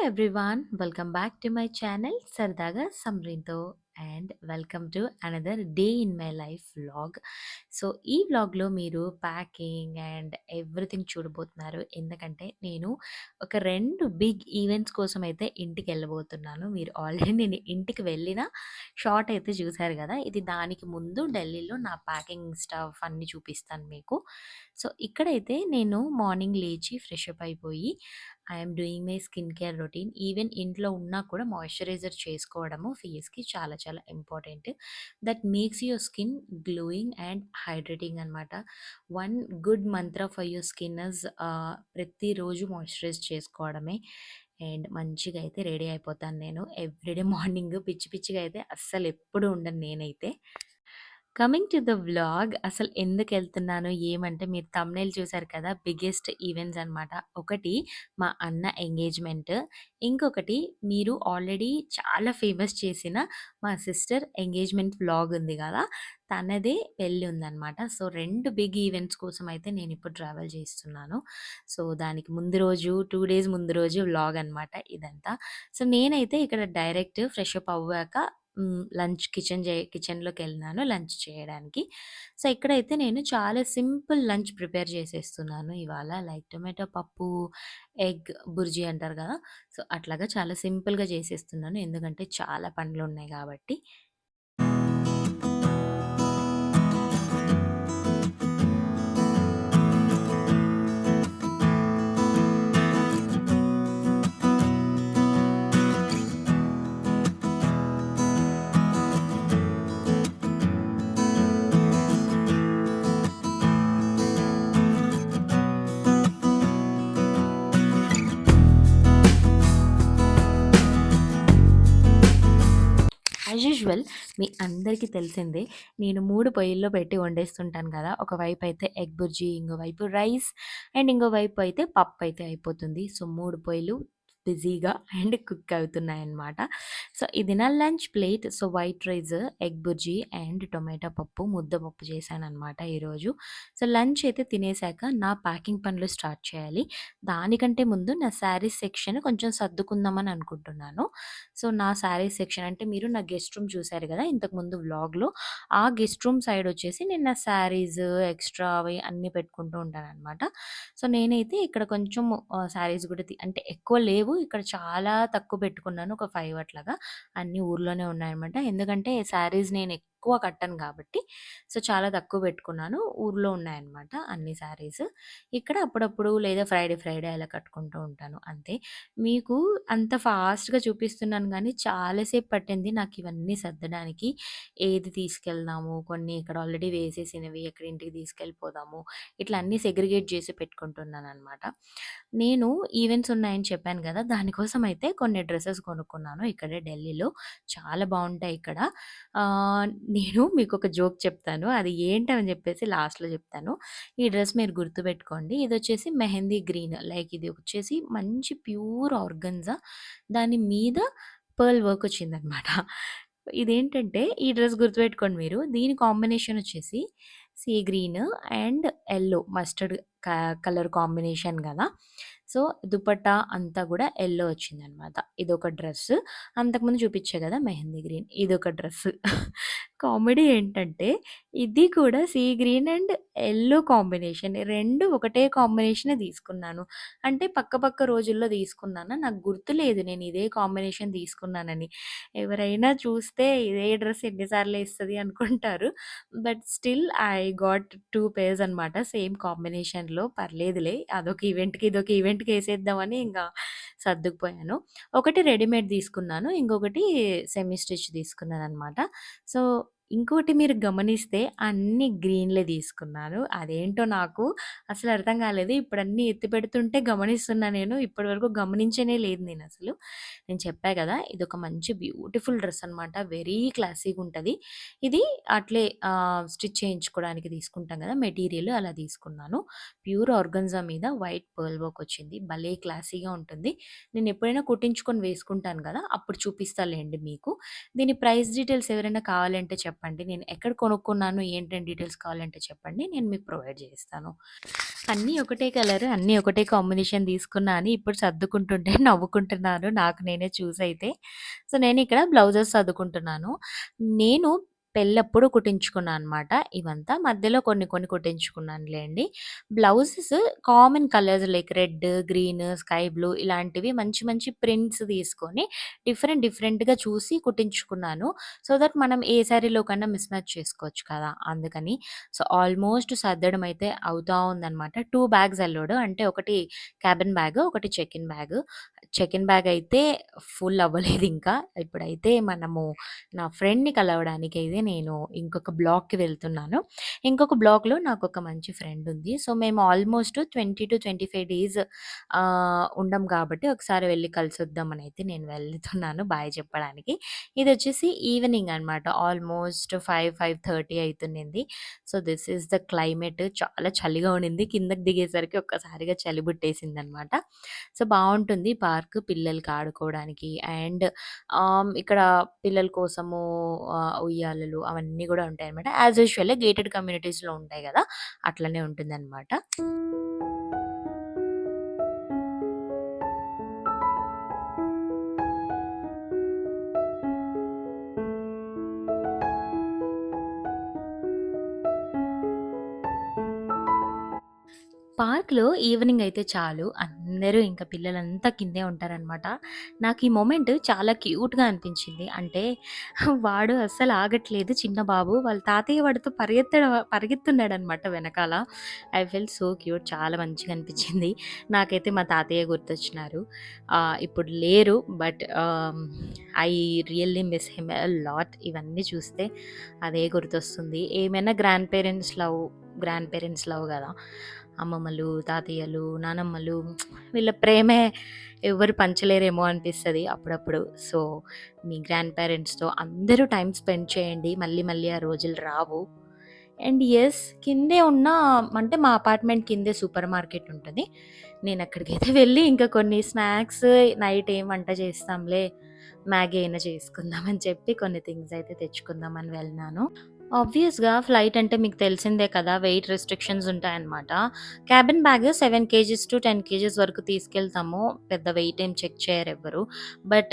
everyone, welcome back to my channel Sardaga Samrinto and welcome to another day in my life vlog. So ఈ వ్లాగ్లో మీరు packing and everything చూడబోతున్నారు. ఎందుకంటే నేను ఒక 2 బిగ్ ఈవెంట్స్ కోసం అయితే ఇంటికి వెళ్ళబోతున్నాను. మీరు ఆల్రెడీ నేను ఇంటికి వెళ్ళిన షార్ట్ అయితే చూసారు కదా. ఇది దానికి ముందు ఢిల్లీలో నా ప్యాకింగ్ స్టఫ్ అన్నీ చూపిస్తాను మీకు. సో ఇక్కడైతే నేను మార్నింగ్ లేచి ఫ్రెష్ అప్ అయిపోయి I'm doing my skin care routine. Even ఇంట్లో ఉన్నా కూడా మాయిశ్చరైజర్ చేసుకోవడము ఫేస్కి చాలా చాలా important. That makes your skin glowing and hydrating అనమాట. One good Mantra for your skin is ప్రతిరోజు మాయిశ్చరైజ్ చేసుకోవడమే. అండ్ మంచిగా అయితే రెడీ అయిపోతాను నేను ఎవ్రీడే మార్నింగ్. పిచ్చి పిచ్చిగా అయితే అస్సలు ఎప్పుడు ఉండను నేనైతే. కమింగ్ టు ద వ్లాగ్, అసలు ఎందుకెళ్తున్నాను ఏమంటే, మీరు థంబ్‌నెయిల్ చూసారు కదా! బిగ్గెస్ట్ ఈవెంట్స్ అనమాట. ఒకటి మా అన్న ఎంగేజ్‌మెంట్. ఇంకొకటి మీరు ఆల్రెడీ చాలా ఫేమస్ చేసిన మా సిస్టర్ ఎంగేజ్‌మెంట్ వ్లాగ్ ఉంది గదా! తనదే పెళ్లి ఉందనమాట. సో 2 బిగ్ ఈవెంట్స్ కోసం అయితే నేనిప్పుడు ట్రావెల్ చేస్తున్నాను. సో దానికి ముందు రోజు 2 డేస్ ముందు రోజు వ్లాగ్ అనమాట ఇదంతా. సో నేనైతే ఇక్కడ డైరెక్ట్ ఫ్రెష్ అప్ అవ్వాక లంచ్ కిచెన్‌లోకెళ్ళినాను లంచ్ చేయడానికి. సో, ఇక్కడైతే నేను చాలా సింపుల్ లంచ్ ప్రిపేర్ చేసేస్తున్నాను ఇవాళ. లైక్ టొమాటో పప్పు, ఎగ్ బుర్జీ అంటారు గదా! సో, అట్లాగా చాలా సింపుల్‌గా చేసేస్తున్నాను. ఎందుకంటే చాలా పనులున్నాయి గాబట్టి. యాజ్ యూజువల్ మీ అందరికీ తెలిసిందే, నేను 3 పొయ్యిల్లో పెట్టి వండేస్తుంటాను కదా. ఒకవైపు అయితే ఎగ్ బుర్జీ, ఇంకోవైపు రైస్ అండ్ ఇంకోవైపు అయితే పప్పు అయితే అయిపోతుంది. సో 3 పొయ్యిలు బిజీగా అండ్ కుక్ అవుతున్నాయన్నమాట. సో ఇది నా lunch plate. So white rice, egg bhurji and tomato పప్పు, ముద్దపప్పు చేశానన్నమాట ఈరోజు. సో లంచ్ అయితే తినేసాక నా ప్యాకింగ్ పనులు స్టార్ట్ చేయాలి. దానికంటే ముందు నా శారీస్ సెక్షన్ కొంచెం సర్దుకుందామని అనుకుంటున్నాను. సో నా శారీస్ సెక్షన్ అంటే, మీరు నా గెస్ట్ రూమ్ చూసారు కదా ఇంతకుముందు వ్లాగ్‌లో. ఆ గెస్ట్ రూమ్ సైడ్ వచ్చేసి నేను నా శారీస్ ఎక్స్‌ట్రావి అన్నీ పెట్టుకుంటూ ఉంటాననమాట. సో నేనైతే ఇక్కడ కొంచెం శారీస్ కూడా అంటే ఎక్కువ లేవు. ఇక్కడ చాలా తక్కువ పెట్టుకున్నాను. ఒక 5 అట్లాగా. అన్నీ ఊర్లోనే ఉన్నాయన్నమాట. ఎందుకంటే శారీస్ నేను ఎక్కువ కట్టను కాబట్టి. సో చాలా తక్కువ పెట్టుకున్నాను. ఊర్లో ఉన్నాయన్నమాట అన్ని శారీస్. ఇక్కడ అప్పుడప్పుడు లేదా ఫ్రైడే, ఫ్రైడే అలా కట్టుకుంటూ ఉంటాను అంతే. మీకు అంత ఫాస్ట్‌గా చూపిస్తున్నాను గానీ, చాలా సేపు పట్టింది నాకివన్నీ సర్దడానికి. ఏది తీసుకెళ్దాము, కొన్ని ఇక్కడ ఆల్రెడీ వేసేసినవి ఎక్కడ ఇంటికి తీసుకెళ్ళిపోదాము, ఇట్లా అన్నీ సెగ్రిగేట్ చేసి పెట్టుకుంటున్నాననమాట. నేను ఈవెంట్స్ ఉన్నాయని చెప్పాను గదా! దానికోసం అయితే కొన్ని డ్రెసెస్ కొనుక్కున్నాను ఇక్కడే ఢిల్లీలో. చాలా బావుంటాయి ఇక్కడ. నేను మీకొక జోక్ చెప్తాను. అది ఏంటని జెప్పేసి లాస్ట్‌లో జెప్తాను. ఈ డ్రెస్ మీరు గుర్తుపెట్టుకోండి. ఇదొచ్చేసి మెహందీ గ్రీన్. లైక్ ఇది వచ్చేసి మంచి ప్యూర్ ఆర్గన్జా. దాని మీద పర్ల్ వర్క్ వచ్చిందనమాట. ఇదేంటంటే, ఈ డ్రెస్ గుర్తుపెట్టుకోండి మీరు. దీని కాంబినేషన్ వచ్చేసి sea green and yellow mustard క కలర్ కాంబినేషన్ గదా! సో, దుపట్టా అంతా గూడా యెల్లో వచ్చిందనమాట. ఇదొక డ్రెస్. అంతకుముందు చూపిచ్చా గదా! మెహందీ గ్రీన్. ఇదొక డ్రెస్. కామెడీ ఏంటంటే, ఇది కూడా sea green and yellow combination. 2 ఒకటే కాంబినేషనే తీసుకున్నాను. అంటే పక్క పక్క రోజుల్లో తీసుకున్నానా, నాకు గుర్తులేదు నేను ఇదే కాంబినేషన్ తీసుకున్నానని. ఎవరైనా చూస్తే ఇదే డ్రెస్ ఎన్ని సార్లు ఏస్తది అనుకుంటారు. But still I got 2 pairs అనమాట సేమ్ కాంబినేషన్‌లో. పర్లేదులే, అదొక ఈవెంట్‌కి, ఇదొక ఈవెంట్‌కి ఏసేద్దామని ఇంగా సర్దుకుపోయాను. ఒకటి రెడీమేడ్ తీసుకున్నాను. ఇంకొకటి సెమీ స్టిచ్ తీసుకున్నాననమాట. సో, ఇంకోటి మీరు గమనిస్తే అన్నీ గ్రీన్‌లే తీసుకున్నాను. అదేంటో నాకు అసలు అర్థం కాలేదు. ఇప్పుడు అన్నీ ఎత్తి పెడుతుంటే గమనిస్తున్నా నేను. ఇప్పటివరకు గమనించనే లేదు నేనసలు. నేను చెప్పా గదా! ఇదొక మంచి బ్యూటిఫుల్ డ్రెస్ అనమాట. వెరీ క్లాసీగుంటది. ఇది అట్లే స్టిచ్ చేయించుకోవడానికి తీసుకుంటాం గదా! మెటీరియల్ అలా తీసుకున్నాను. ప్యూర్ ఆర్గన్జా మీద వైట్ పర్ల్ వర్క్ వచ్చింది. భలే క్లాసీగా ఉంటుంది. నేను ఎప్పుడైనా కుట్టించుకొని వేసుకుంటాను గదా! అప్పుడు చూపిస్తాలేండి మీకు. దీని ప్రైస్ డీటెయిల్స్ ఎవరైనా కావాలంటే చెప్పండి. చెప్పండి. నేను ఎక్కడ కొనుక్కున్నాను, ఏంటని డీటెయిల్స్ కావాలంటే చెప్పండి. నేను మీకు ప్రొవైడ్ చేస్తాను. అన్నీ ఒకటే కలర్, అన్నీ ఒకటే కాంబినేషన్ తీసుకున్నా అని ఇప్పుడు సర్దుకుంటుంటే నవ్వుకుంటున్నాను నాకు నేనే చూసైతే. సో, నేనిక్కడ బ్లౌజెస్ సర్దుకుంటున్నాను. నేను పెళ్ళప్పుడు కుట్టించుకున్నా అనమాట ఇవంతా. మధ్యలో కొన్ని కొన్ని కుట్టించుకున్నానులెండి. Blouses common colours like red, green, sky blue ఇలాంటివి మంచి మంచి ప్రింట్స్ తీసుకొని డిఫరెంట్‌గా చూసి కుట్టించుకున్నాను. సో దట్ మనం ఏ శారీలో కన్నా మిస్ మ్యాచ్ చేసుకోవచ్చు కదా! అందుకని. సో, ఆల్మోస్ట్ సర్దడం అయితే అవుతా ఉందనమాట. 2 బ్యాగ్స్ అల్లోడు. అంటే ఒకటి క్యాబిన్ బ్యాగ్, ఒకటి చెకిన్ బ్యాగ్. చెకిన్ బ్యాగ్ అయితే ఫుల్ అవ్వలేదింకా. ఇప్పుడైతే మనము నా ఫ్రెండ్‌ని కలవడానికైతే నేను ఇంకొక బ్లాక్‌కి వెళ్తున్నాను. ఇంకొక బ్లాక్‌లో నాకొక మంచి ఫ్రెండ్ ఉంది. సో, మేము ఆల్మోస్ట్ 20-25 డేస్ ఉండం కాబట్టి ఒకసారి వెళ్లి కలిసొద్దామనైతే నేను వెళ్తున్నాను బాయ్ చెప్పడానికి. ఇదొచ్చేసి ఈవినింగ్ అనమాట. ఆల్మోస్ట్ 5:30 అయితున్నింది. So, this is the climate. చాలా చలిగా ఉండింది. కిందకి దిగేసరికి ఒక్కసారిగా చలి పుట్టేసిందనమాట. సో, బావుంటుంది పార్క్ పిల్లలకి ఆడుకోవడానికి. అండ్ ఇక్కడ పిల్లల కోసము ఉయ్యాలలు అవన్నీ గూడా ఉంటాయనమాట. యాజ్ యూజువల్ గేటెడ్ కమ్యూనిటీస్‌లో ఉంటాయి గదా! అట్లనే ఉంటుందనమాట. పార్క్‌లో ఈవినింగ్ అయితే చాలు. అందరూ ఇంకా పిల్లలంతా కిందే ఉంటారనమాట. నాకు ఈ మొమెంట్ చాలా క్యూట్‌గా అనిపించింది. అంటే వాడు అస్సలు ఆగట్లేదు చిన్న బాబు. వాళ్ళ తాతయ్య వాడితో పరిగెత్తున్నాడనమాట వెనకాల. I felt so cute. చాలా మంచిగా అనిపించింది. నాకైతే మా తాతయ్య గుర్తొచ్చినారు. ఇప్పుడు లేరు. But I really miss him a lot. ఇవన్నీ చూస్తే అదే గుర్తొస్తుంది. ఏమైనా గ్రాండ్ పేరెంట్స్ లవ్ గదా! అమ్మమ్మలు, తాతయ్యలు, నానమ్మలు వీళ్ళ ప్రేమే ఎవ్వరు పంచలేరేమో అనిపిస్తది అప్పుడప్పుడు. సో, మీ గ్రాండ్ పేరెంట్స్‌తో అందరూ టైమ్ స్పెండ్ చేయండి. మళ్ళీ మళ్ళీ ఆ రోజులు రావు. అండ్ యెస్ కిందే ఉన్న అంటే మా అపార్ట్‌మెంట్ కిందే సూపర్ మార్కెట్ ఉంటది. నేనక్కడికైతే వెళ్ళి ఇంకా కొన్ని స్నాక్స్ నైట్ ఏం వంట చేస్తాంలే, మ్యాగీ అయినా చేసుకుందాం అని చెప్పి కొన్ని థింగ్స్ అయితే తెచ్చుకుందామని వెళ్ళినాను. ఆబ్వియస్‌గా ఫ్లైట్ అంటే మీకు తెలిసిందే కదా! వెయిట్ రిస్ట్రిక్షన్స్ ఉంటాయన్నమాట. Cabin bag 7 kgs to 10 kgs వరకు తీసుకెళ్తాము. పెద్ద వెయిట్ ఏం చెక్ చేయరెవ్వరు. బట్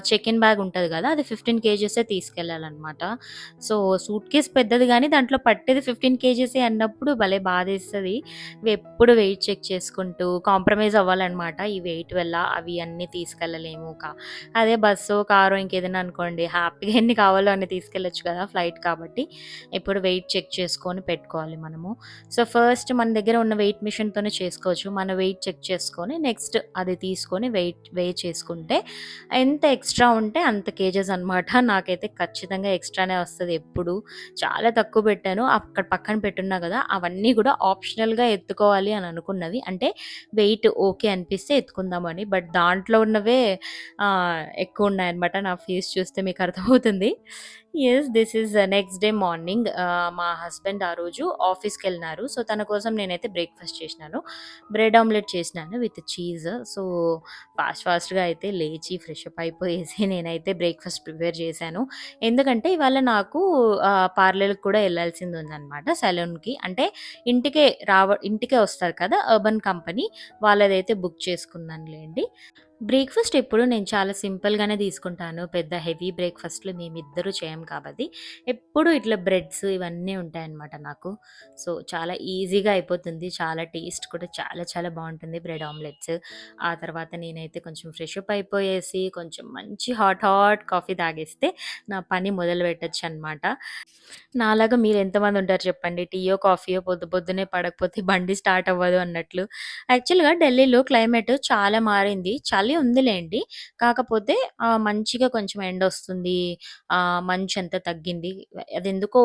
చెక్ ఇన్ బ్యాగ్ ఉంటది గదా! అది 15 కేజీసే తీసుకెళ్ళాలన్నమాట. సో, సూట్‌కేస్ పెద్దది గానీ దాంట్లో పట్టేది 15 కేజీసే అన్నప్పుడు భలే బాధేస్తది. ఎప్పుడు వెయిట్ చెక్ చేసుకుంటూ కాంప్రమైజ్ అవ్వాలన్నమాట. ఈ వెయిట్ వల్ల అవి అన్నీ తీసుకెళ్ళలేము. అదే బస్సో, కారో ఇంకేదైనా అనుకోండి హ్యాపీగా ఎన్ని కావాలో అన్ని తీసుకెళ్ళొచ్చు కదా! ఫ్లైట్ కాబట్టి. ఇప్పుడు వెయిట్ చెక్ చేసుకొని పెట్టుకోవాలి మనము. సో, ఫస్ట్ మన దగ్గర ఉన్న వెయిట్ మిషన్‌తోనే చేసుకోవచ్చు. మన వెయిట్ చెక్ చేసుకొని నెక్స్ట్ అది తీసుకొని వే చేసుకుంటే ఎంత ఎక్స్‌ట్రా ఉంటే అంత కేజెస్ అనమాట. నాకైతే ఖచ్చితంగా ఎక్స్‌ట్రానే వస్తది ఎప్పుడు. చాలా తక్కువ పెట్టాను. అక్కడ పక్కన పెట్టున్నా గదా! అవన్నీ గూడా ఆప్షనల్‌గా ఎత్తుకోవాలి అని అనుకున్నవి. అంటే వెయిట్ ఓకే అనిపిస్తే ఎత్తుకుందామని. బట్ దాంట్లో ఉన్నవే ఎక్కువున్నాయన్నమాట. నా ఫేస్ చూస్తే మీకు అర్థమవుతుంది. Yes. This is next day morning. మా హస్బెండ్ ఆ రోజు ఆఫీస్‌కెళ్ళినారు. సో, తన కోసం నేనైతే బ్రేక్‌ఫాస్ట్ చేసినాను. బ్రెడ్ ఆమ్లెట్ చేసినాను విత్ చీజ్. సో, ఫాస్ట్‌గా అయితే లేచి ఫ్రెషప్ అయిపోయేసి నేనైతే బ్రేక్‌ఫాస్ట్ ప్రిపేర్ చేశాను. ఎందుకంటే ఇవాళ నాకు పార్లర్‌కి కూడా ఎళ్ళాల్సిందుందనమాట సెలూన్‌కి. అంటే ఇంటికే వస్తారు కదా! అర్బన్ కంపెనీ వాళ్ళదైతే బుక్ చేసుకున్నానులెండి. బ్రేక్‌ఫాస్ట్ ఎప్పుడు నేను చాలా సింపుల్‌గానే తీసుకుంటాను. పెద్ద హెవీ బ్రేక్‌ఫాస్ట్‌లు మేమిద్దరు చేయం కాబట్టి, ఎప్పుడు ఇట్లా బ్రెడ్స్ ఇవన్నీ ఉంటాయన్నమాట నాకు. సో, చాలా ఈజీగా అయిపోతుంది. చాలా టేస్ట్ కూడా చాలా చాలా బావుంటుంది బ్రెడ్ ఆమ్లెట్స్. ఆ తర్వాత నేనైతే కొంచెం ఫ్రెషప్ అయిపోయేసి, కొంచెం మంచి హాట్ కాఫీ తాగేస్తే నా పని మొదలు పెట్టొచ్చనమాట. నాలాగా మీరెంతమంది ఉంటారు చెప్పండి. టీయో, కాఫీయో పొద్దు పొద్దున్నే పడకపోతే బండి స్టార్ట్ అవ్వదు అన్నట్లు. యాక్చువల్‌గా ఢిల్లీలో క్లైమేట్ చాలా మారింది. చలి ఉందిలెండి. కాకపోతే మంచిగా కొంచెం ఎండొస్తుంది. మంచంతా తగ్గింది. అదెందుకో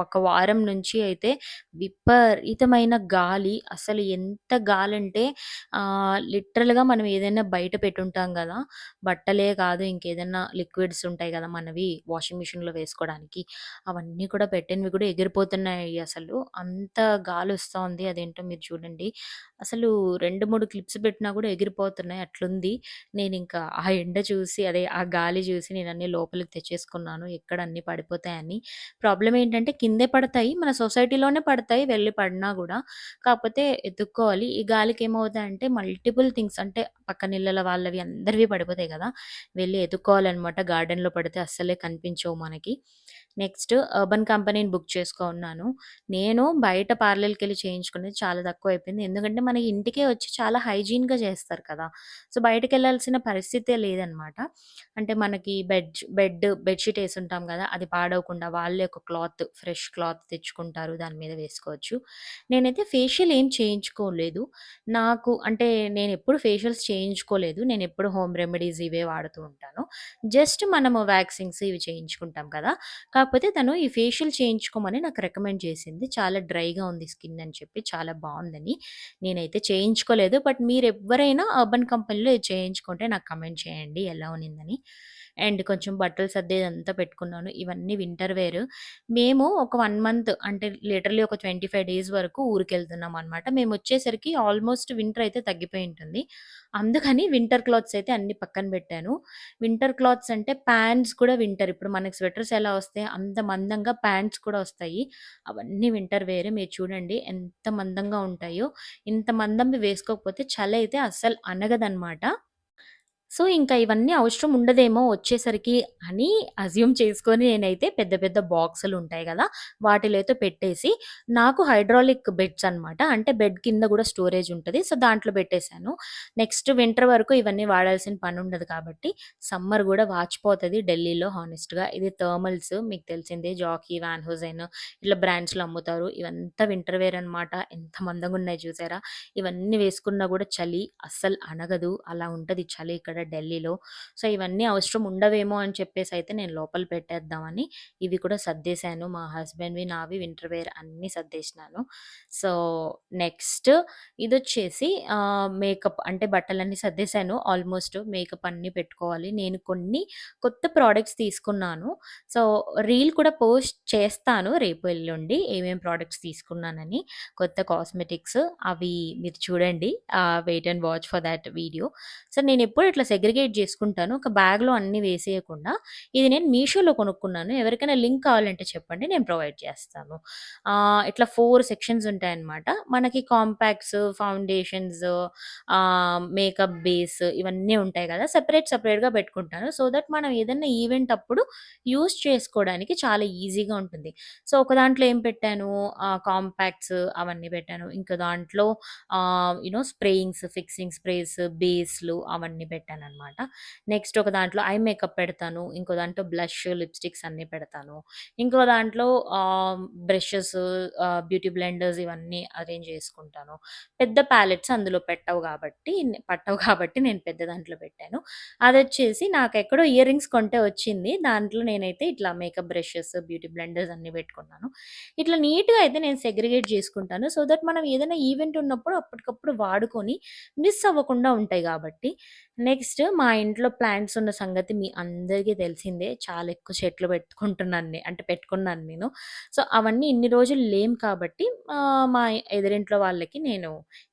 ఒక వారం నుంచి అయితే విపరీతమైన గాలి. అసలు ఎంత గాలంటే లిటరల్‌గా మనం ఏదైనా బయట పెట్టుంటాం గదా! బట్టలే కాదు ఇంకేదన్నా లిక్విడ్స్ ఉంటాయి గదా! మనవి వాషింగ్ మిషన్‌లో వేసుకోవడానికి. అవన్నీ కూడా పెట్టినవి కూడా ఎగిరిపోతున్నాయి అసలు. అంత గాలొస్తోంది. అదేంటో మీరు చూడండి. అసలు 2, 3 క్లిప్స్ పెట్టినా కూడా ఎగిరిపోతున్నాయి అట్లుంది. నేనింకా ఆ ఎండ చూసి అదే ఆ గాలి చూసి నేనన్నీ లోపలికి తెచ్చేసుకున్నాను. ఎక్కడ అన్నీ పడిపోతాయని. ప్రాబ్లమ్ ఏంటంటే కిందే పడతాయి. మన సొసైటీలోనే పడతాయి వెళ్లి పడినా గూడా. కాకపోతే ఎతుక్కోవాలి. ఈ గాలికి ఏమవుతాయంటే మల్టిపుల్ థింగ్స్ అంటే పక్కనిళ్ళల వాళ్ళవి అందరివి పడిపోతాయి గదా! వెళ్లి ఎతుక్కోవాలనమాట. గార్డెన్‌లో పడితే అస్సలే కనిపించవు మనకి. నెక్స్ట్ అర్బన్ కంపెనీని బుక్ చేసుకున్నాను. నేను బయట పార్లర్‌కెళ్ళి చేయించుకునేది చాలా తక్కువైపోయింది. ఎందుకంటే మన ఇంటికే వచ్చి చాలా హైజీన్‌గా చేస్తారు కదా! సో, బయటకెళ్ళాల్సిన పరిస్థితే లేదనమాట. అంటే మనకి బెడ్‌షీట్ యేసుంటాం గదా! అది పాడవకుండా వాళ్ళే ఒక ఫ్రెష్ క్లాత్ తెచ్చుకుంటారు. దాని మీద వేసుకోవచ్చు. నేనైతే ఫేషియల్ ఏం చేయించుకోలేదు. నాకు అంటే నేనెప్పుడు ఫేషియల్స్ చేయించుకోలేదు. నేనెప్పుడు హోమ్ రెమెడీస్ ఇవే వాడుతూ ఉంటాను. జస్ట్ మనము వ్యాక్సింగ్స్ ఇవి చేయించుకుంటాం కదా! కాకపోతే తను ఈ ఫేషియల్ చేయించుకోమని నాకు రికమెండ్ చేసింది. చాలా డ్రైగా ఉంది స్కిన్ అని చెప్పి, చాలా బావుందని. నేనైతే చేయించుకోలేదు. బట్ మీరెవ్వరైనా అర్బన్ కంపెనీలో ఇది చేయించుకుంటే నాకు కమెంట్ చేయండి ఎలా ఉన్నిందని. అండ్ కొంచెం బట్టలు సర్దేదంతా పెట్టుకున్నాను. ఇవన్నీ వింటర్ వేర్. మేము ఒక 1 మంత్ అంటే లిటరల్లీ ఒక 25 డేస్ వరకు ఊరికెళ్తున్నామనమాట. మేమొచ్చేసరికి ఆల్మోస్ట్ వింటర్ అయితే తగ్గిపోయి ఉంటుంది. అందుకని వింటర్ క్లాత్స్ అయితే అన్నీ పక్కన పెట్టాను. వింటర్ క్లాత్స్ అంటే ప్యాంట్స్ కూడా వింటర్. ఇప్పుడు మనకి స్వెటర్స్ ఎలా వస్తాయి అంత మందంగా ప్యాంట్స్ కూడా వస్తాయి. అవన్నీ వింటర్ వేరే. మీరు చూడండి ఎంత మందంగా ఉంటాయో. ఇంత మందంవి వేసుకోకపోతే చలైతే అస్సలు అణగదనమాట. సో, ఇంకా ఇవన్నీ అవసరం ఉండదేమో వచ్చేసరికి అని అజ్యూమ్ చేసుకొని నేనైతే పెద్ద పెద్ద బాక్సులుంటాయి గదా! వాటిలో అయితే పెట్టేసి నాకు హైడ్రాలిక్ బెడ్స్ అనమాట. అంటే బెడ్ కింద గూడా స్టోరేజ్ ఉంటది. సో, దాంట్లో పెట్టేసాను. నెక్స్ట్ వింటర్ వరకు ఇవన్నీ వాడాల్సిన పనుండదు కాబట్టి సమ్మర్ గూడా వాచిపోతది ఢిల్లీలో హానెస్ట్‌గా. ఇది థర్మల్స్ మీకు తెలిసిందే జాకీ, వాన్ హుసైన్ ఇట్లా బ్రాండ్స్‌లో అమ్ముతారు. ఇవంతా వింటర్ వేర్ అనమాట. ఎంత మందంగున్నాయి చూసారా? ఇవన్నీ వేసుకున్నా గూడా చలి అస్సలు అణగదు. అలా ఉంటది చలి ఇక్కడ ఢిల్లీలో. సో, ఇవన్నీ అవసరం ఉండవేమో అని చెప్పేసయితే నేను లోపల పెట్టేద్దామని ఇవి కూడా సర్దేశాను. మా హస్బెండ్‌వి, నావి వింటర్ వేర్ అన్నీ సర్దేసినాను. సో, నెక్స్ట్ ఇదొచ్చేసి మేకప్ అంటే బట్టలన్నీ సర్దేశాను ఆల్మోస్ట్. మేకప్ అన్నీ పెట్టుకోవాలి. నేను కొన్ని కొత్త ప్రొడక్ట్స్ తీసుకున్నాను. సో, రీల్ కూడా పోస్ట్ చేస్తాను రేపు, ఎల్లుండి ఏమేం ప్రొడక్ట్స్ తీసుకున్నానని. కొత్త కాస్మెటిక్స్ అవి మీరు చూడండి. Wait and watch for that video. So, నేనెప్పుడు ఇట్లా సెగ్రిగేట్ జేసుకుంటాను. ఒక బ్యాగ్‌లో అన్నీ వేసేయకుండా. ఇది నేను మీషోలో కొనుక్కున్నాను. ఎవరికైనా లింక్ కావాలంటే చెప్పండి. నేను ప్రొవైడ్ చేస్తాను. ఇట్లా 4 సెక్షన్స్ ఉంటాయన్నమాట. మనకి కాంపాక్ట్స్, ఫౌండేషన్స్, మేకప్ బేస్ ఇవన్నీ ఉంటాయి గదా! సెపరేట్‌గా పెట్టుకుంటాను. సో దట్ మనం ఏదన్నా ఈవెంట్ అప్పుడు యూజ్ చేసుకోవడానికి చాలా ఈజీగా ఉంటుంది. సో, ఒక దాంట్లో ఏం పెట్టాను కాంపాక్ట్స్ అవన్నీ పెట్టాను. ఇంకో దాంట్లో ఫిక్సింగ్ స్ప్రేస్, బేస్‌లు అవన్నీ పెట్టాననమాట. నెక్స్ట్ ఒక దాంట్లో ఐ మేకప్ పెడతాను. ఇంకో దాంట్లో బ్లష్, లిప్‌స్టిక్స్ అన్నీ పెడతాను. ఇంకో దాంట్లో బ్రషెస్, బ్యూటీ బ్లెండర్స్ ఇవన్నీ అరేంజ్ చేసుకుంటాను. పెద్ద ప్యాలెట్స్ అందులో పట్టవు కాబట్టి నేను పెద్ద దాంట్లో పెట్టాను. అదొచ్చేసి నాకెక్కడో ఇయర్ రింగ్స్ కొంటే వచ్చింది. దాంట్లో నేనైతే ఇట్లా మేకప్ బ్రషెస్, బ్యూటీ బ్లెండర్స్ అన్నీ పెట్టుకున్నాను. ఇట్లా నీట్‌గా అయితే నేను సెగ్రిగేట్ చేసుకుంటాను. సో దట్ మనం ఏదైనా ఈవెంట్ ఉన్నప్పుడు అప్పటికప్పుడు వాడుకొని మిస్ అవ్వకుండా ఉంటాయి గాబట్టి. నెక్స్ట్ మా ఇంట్లో ప్లాంట్స్ ఉన్న సంగతి మీ అందరికీ తెలిసిందే. చాలా ఎక్కువ చెట్లు పెట్టుకున్నాను నేను. సో, అవన్నీ ఇన్ని రోజులు లేము కాబట్టి మా ఎదురింట్లో వాళ్ళకి నేను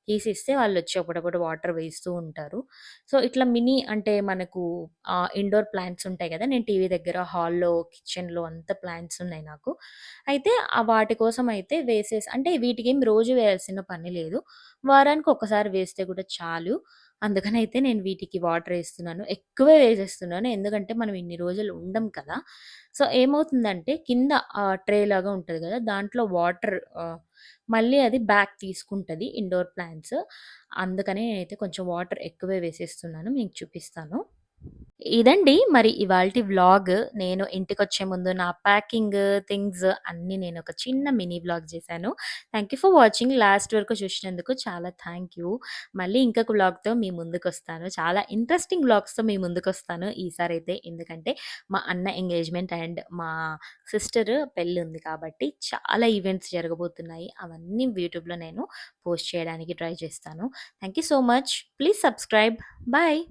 తీసిస్తే వాళ్ళొచ్చి అప్పుడప్పుడు వాటర్ వేస్తూ ఉంటారు. సో, ఇట్లా అంటే మనకు ఇండోర్ ప్లాంట్స్ ఉంటాయి గదా! నేను టీవీ దగ్గర, హాల్‌లో, కిచెన్‌లో అంతా ప్లాంట్స్ ఉన్నాయి నాకు. అయితే వాటి కోసం అయితే అంటే వీటికేం రోజు వేయాల్సిన పని లేదు. వారానికి ఒక్కసారి వేస్తే కూడా చాలు. అందుకనైతే నేను వీటికి వాటరేస్తున్నాను. ఎక్కువే వేసేస్తున్నాను. ఎందుకంటే మనం ఇన్ని రోజులు ఉండం కదా! సో, ఏమవుతుందంటే కింద ట్రే లాగా ఉంటది గదా! దాంట్లో మళ్ళీ అది బ్యాక్ తీసుకుంటది ఇండోర్ ప్లాంట్స్. అందుకని నేనైతే కొంచెం వాటర్ ఎక్కువే వేసేస్తున్నాను. మీకు చూపిస్తాను. ఇదండి మరి ఇవాల్టి వ్లాగ్. నేను ఇంటికొచ్చే ముందు నా ప్యాకింగ్, థింగ్స్ అన్నీ నేనొక చిన్న మినీ వ్లాగ్ చేశాను. Thank you for watching. Last వరకు చూసినందుకు చాలా థాంక్ యూ. మళ్ళీ ఇంకొక వ్లాగ్‌తో మీ ముందుకొస్తాను. చాలా ఇంట్రెస్టింగ్ వ్లాగ్స్‌తో మీ ముందుకొస్తాను ఈసారైతే. ఎందుకంటే మా అన్న ఎంగేజ్‌మెంట్ అండ్ మా సిస్టర్ పెళ్లుంది కాబట్టి చాలా ఈవెంట్స్ జరగబోతున్నాయి. అవన్నీ యూట్యూబ్‌లో నేను పోస్ట్ చేయడానికి ట్రై చేస్తాను. Thank you so much. Please subscribe. Bye.